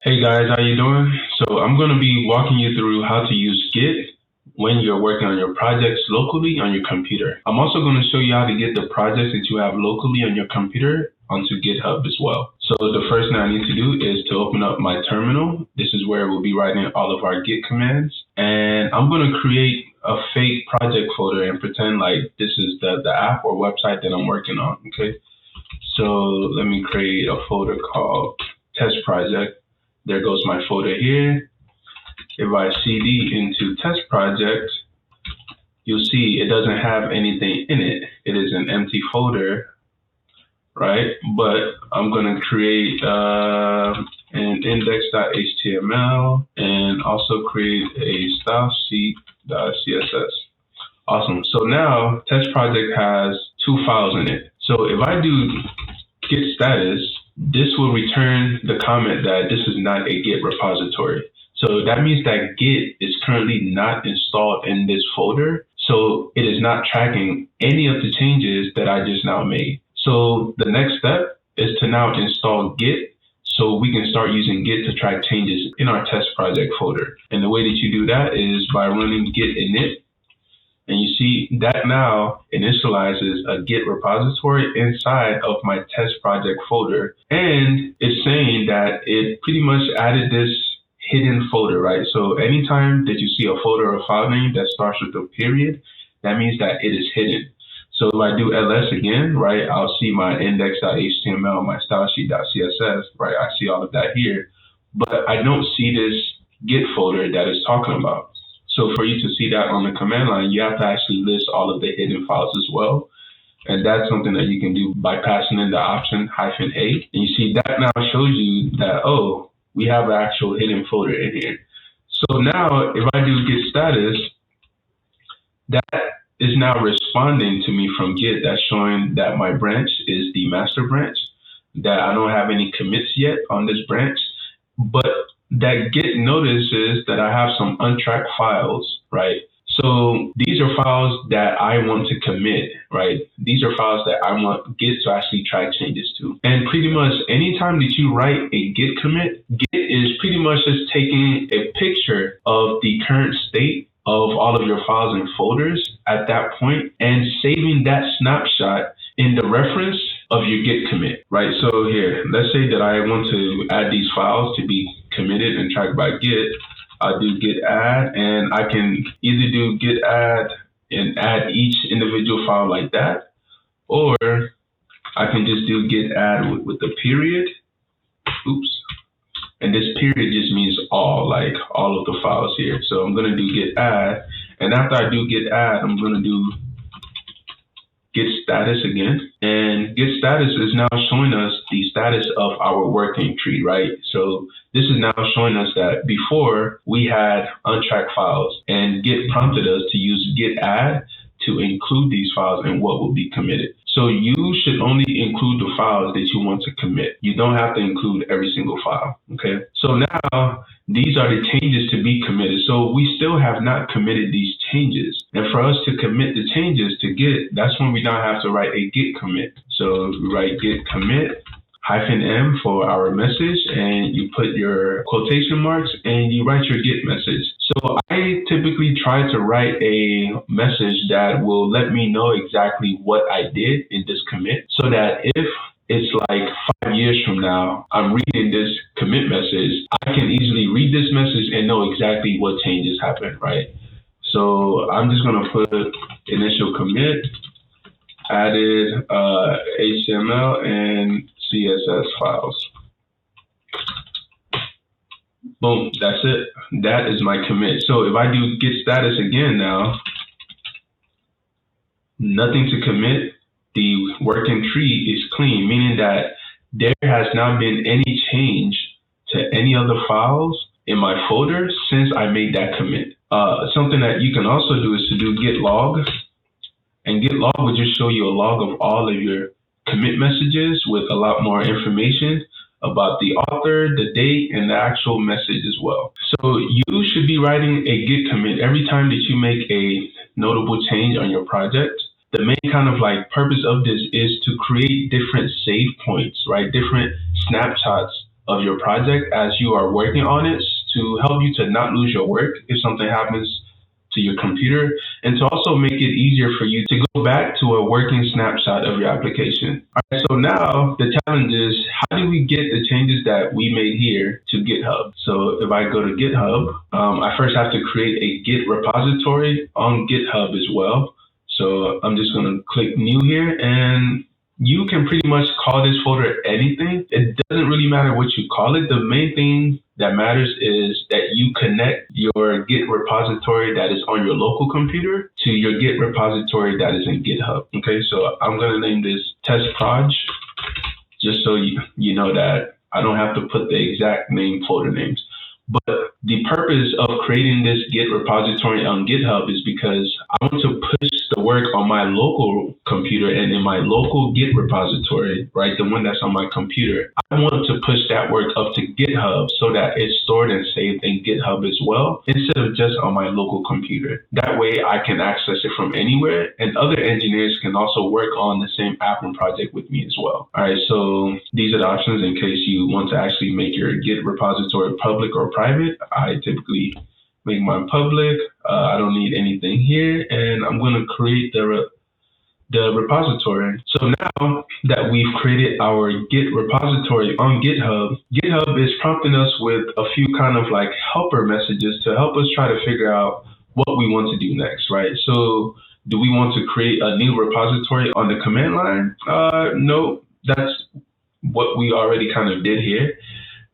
Hey guys, how you doing? So I'm going to be walking you through how to use Git when you're working on your projects locally on your computer. I'm also going to show you how to get the projects that you have locally on your computer onto GitHub as well. So the first thing I need to do is to open up my terminal. This is where we'll be writing all of our Git commands. And I'm going to create a fake project folder and pretend like this is the app or website that I'm working on, okay? So let me create a folder called test project. There goes my folder here. If I cd into test project, you'll see it doesn't have anything in it. It is an empty folder, right? But I'm going to create an index.html and also create a style sheet.css. Awesome. So now test project has two files in it. So if I do git status, this will return the comment that this is not a Git repository. So that means that Git is currently not installed in this folder. So it is not tracking any of the changes that I just now made. So the next step is to now install Git so we can start using Git to track changes in our test project folder. And the way that you do that is by running Git Init. And you see that now initializes a Git repository inside of my test project folder. And it's saying that it pretty much added this hidden folder, right? So anytime that you see a folder or file name that starts with a period, that means that it is hidden. So if I do ls again, right, I'll see my index.html, my stylesheet.css, right? I see all of that here, but I don't see this Git folder that it's talking about. So for you to see that on the command line, you have to actually list all of the hidden files as well. And that's something that you can do by passing in the option -a. And you see that now shows you that, oh, we have an actual hidden folder in here. So now if I do git status, that is now responding to me from Git. That's showing that my branch is the master branch, that I don't have any commits yet on this branch, but that Git notices that I have some untracked files, right? So these are files that I want to commit, right? These are files that I want Git to actually track changes to. And pretty much anytime that you write a Git commit, Git is pretty much just taking a picture of the current state of all of your files and folders at that point and saving that snapshot in the reference of your Git commit, right? So here, let's say that I want to add these files to be committed and tracked by Git. I'll do git add, and I can either do git add and add each individual file like that, or I can just do git add with the period. Oops. And this period just means all, like all of the files here. So I'm going to do git add, and after I do git add, I'm going to do git status again. And git status is now showing us the status of our working tree, right? So this is now showing us that before we had untracked files, and Git prompted us to use git add to include these files in what will be committed. So you should only include the files that you want to commit. You don't have to include every single file, okay? So now these are the changes to be committed. So we still have not committed these changes. And for us to commit the changes to Git, that's when we now have to write a Git commit. So we write Git commit -m for our message, and you put your quotation marks and you write your Git message. So I typically try to write a message that will let me know exactly what I did in this commit, so that if it's like 5 years from now, I'm reading this commit message, I can easily read this message and know exactly what changes happened, right? So I'm just going to put initial commit, added HTML and CSS files. Boom, that's it. That is my commit. So if I do git status again now, nothing to commit. The working tree is clean, meaning that there has not been any change to any other files in my folder since I made that commit. Something that you can also do is to do git log. And git log will just show you a log of all of your commit messages with a lot more information about the author, the date, and the actual message as well. So you should be writing a git commit every time that you make a notable change on your project. The main kind of purpose of this is to create different save points, right? Different snapshots of your project as you are working on it to help you to not lose your work if something happens to your computer, and to also make it easier for you to go back to a working snapshot of your application. All right, so now the challenge is, how do we get the changes that we made here to GitHub? So if I go to GitHub, I first have to create a Git repository on GitHub as well. So I'm just going to click new here, and you can pretty much call this folder anything. It doesn't really matter what you call it. The main thing that matters is that you connect your Git repository that is on your local computer to your Git repository that is in GitHub. Okay, so I'm going to name this test proj, just so you know that I don't have to put the exact folder names. But the purpose of creating this Git repository on GitHub is because I want to push the work on my local computer and in my local Git repository, right, the one that's on my computer. I want to push that work up to GitHub so that it's stored and saved in GitHub as well, instead of just on my local computer. That way I can access it from anywhere, and other engineers can also work on the same app and project with me as well. All right, so these are the options in case you want to actually make your Git repository public or private. I typically make mine public. I don't need anything here, and I'm going to create the repository. So now that we've created our Git repository on GitHub, GitHub is prompting us with a few kind of like helper messages to help us try to figure out what we want to do next, right? So do we want to create a new repository on the command line? No, that's what we already kind of did here,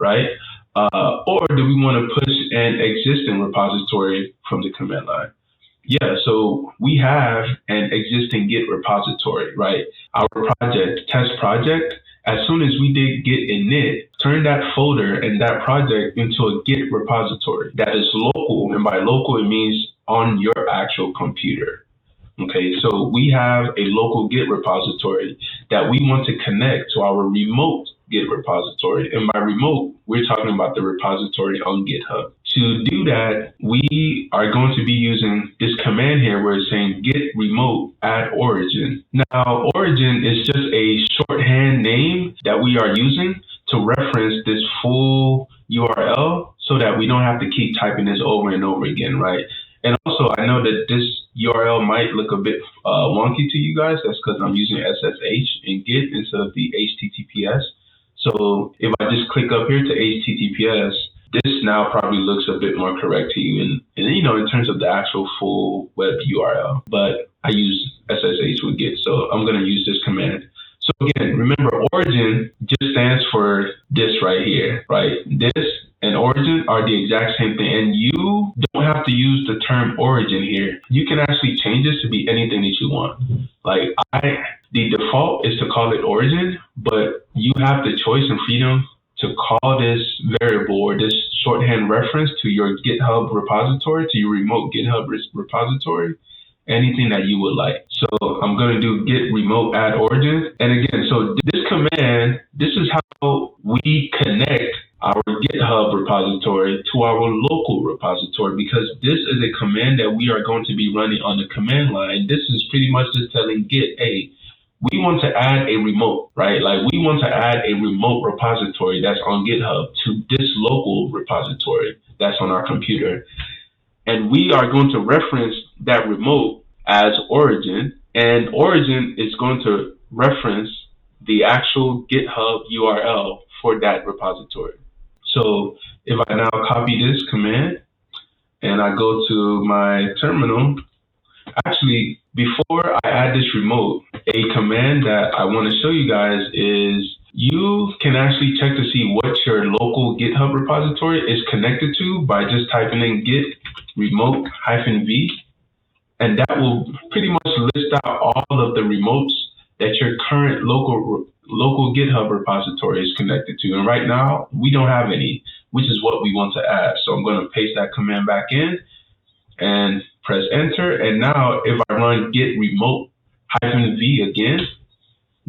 right? Or do we want to push an existing repository from the command line? Yeah, so we have an existing Git repository, right? Our test project, as soon as we did Git Init, turn that folder and that project into a Git repository that is local. And by local, it means on your actual computer. Okay, so we have a local Git repository that we want to connect to our remote Git repository. And by remote, we're talking about the repository on GitHub. To do that, we are going to be using this command here where it's saying git remote add origin. Now, origin is just a shorthand name that we are using to reference this full URL so that we don't have to keep typing this over and over again, right? And also, I know that this URL might look a bit wonky to you guys. That's because I'm using SSH in Git instead of the HTTPS. So if I just click up here to HTTPS, this now probably looks a bit more correct to you in terms of the actual full web URL. But I use SSH with Git, so I'm going to use this command. So again, remember, origin just stands for this right here, right? This and origin are the exact same thing, and you don't have to use the term origin here. You can actually change this to be anything that you want. Like the default is to call it origin, but you have the choice and freedom to call this variable or this shorthand reference to your GitHub repository, to your remote GitHub repository, anything that you would like. So I'm going to do git remote add origin. And again, so this command, this is how we connect our GitHub repository to our local repository, because this is a command that we are going to be running on the command line. This is pretty much just telling Git, hey, we want to add a remote, right? Like we want to add a remote repository that's on GitHub to this local repository that's on our computer. And we are going to reference that remote as origin, and origin is going to reference the actual GitHub URL for that repository. So if I now copy this command and I go to my terminal, actually, before I add this remote, a command that I want to show you guys is you can actually check to see what your local GitHub repository is connected to by just typing in git remote -v, and that will pretty much list out all of the remotes that your current local GitHub repository is connected to. And right now, we don't have any, which is what we want to add. So I'm going to paste that command back in and press enter. And now if I run git remote -v again,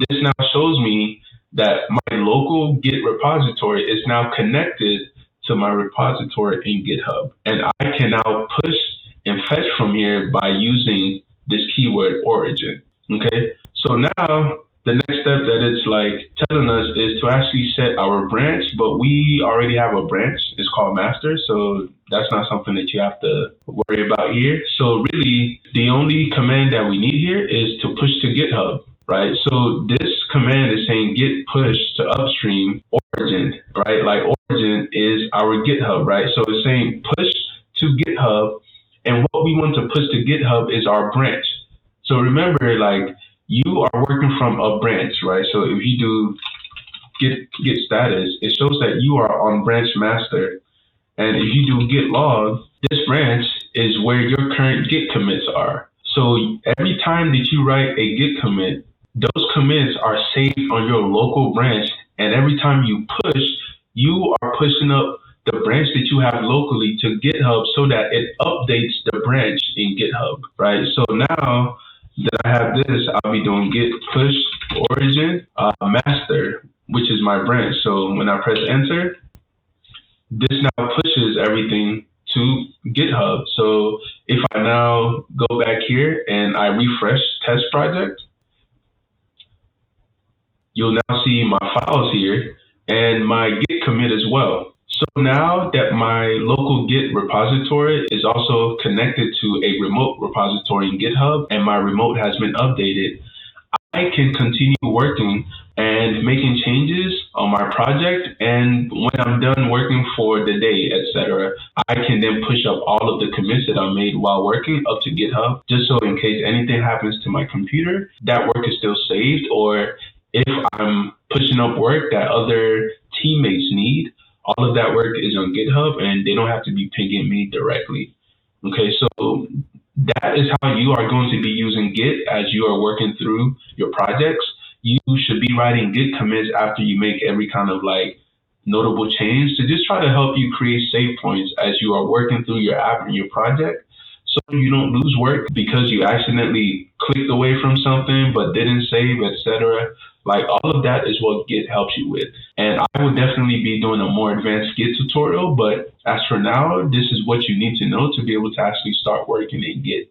this now shows me that my local Git repository is now connected to my repository in GitHub. And I can now push and fetch from here by using this keyword origin. Okay, so now the next step that it's like telling us is to actually set our branch, but we already have a branch. It's called master, so that's not something that you have to worry about here. So really, the only command that we need here is to push to GitHub, right? So this command is saying git push to upstream origin, right? Like origin is our GitHub, right? So it's saying push to GitHub, and what we want to push to GitHub is our branch. So remember, like, you are working from a branch, right? So if you do git status, it shows that you are on branch master. And if you do git log, this branch is where your current git commits are. So every time that you write a git commit, those commits are saved on your local branch. And every time you push, you are pushing up the branch that you have locally to GitHub so that it updates the branch in GitHub, right? So now that I have this, I'll be doing git push origin master, which is my branch. So when I press enter, this now pushes everything to GitHub. So if I now go back here and I refresh test project, you'll now see my files here and my git commit as well. So now that my local Git repository is also connected to a remote repository in GitHub and my remote has been updated, I can continue working and making changes on my project. And when I'm done working for the day, etc., I can then push up all of the commits that I made while working up to GitHub, just so in case anything happens to my computer, that work is still saved. Or if I'm pushing up work that other teammates need, all of that work is on GitHub and they don't have to be pinging me directly. Okay, so that is how you are going to be using Git as you are working through your projects. You should be writing Git commits after you make every kind of like notable change to just try to help you create save points as you are working through your app and your project, so you don't lose work because you accidentally clicked away from something but didn't save, etc. Like all of that is what Git helps you with. And I would definitely be doing a more advanced Git tutorial, but as for now, this is what you need to know to be able to actually start working in Git.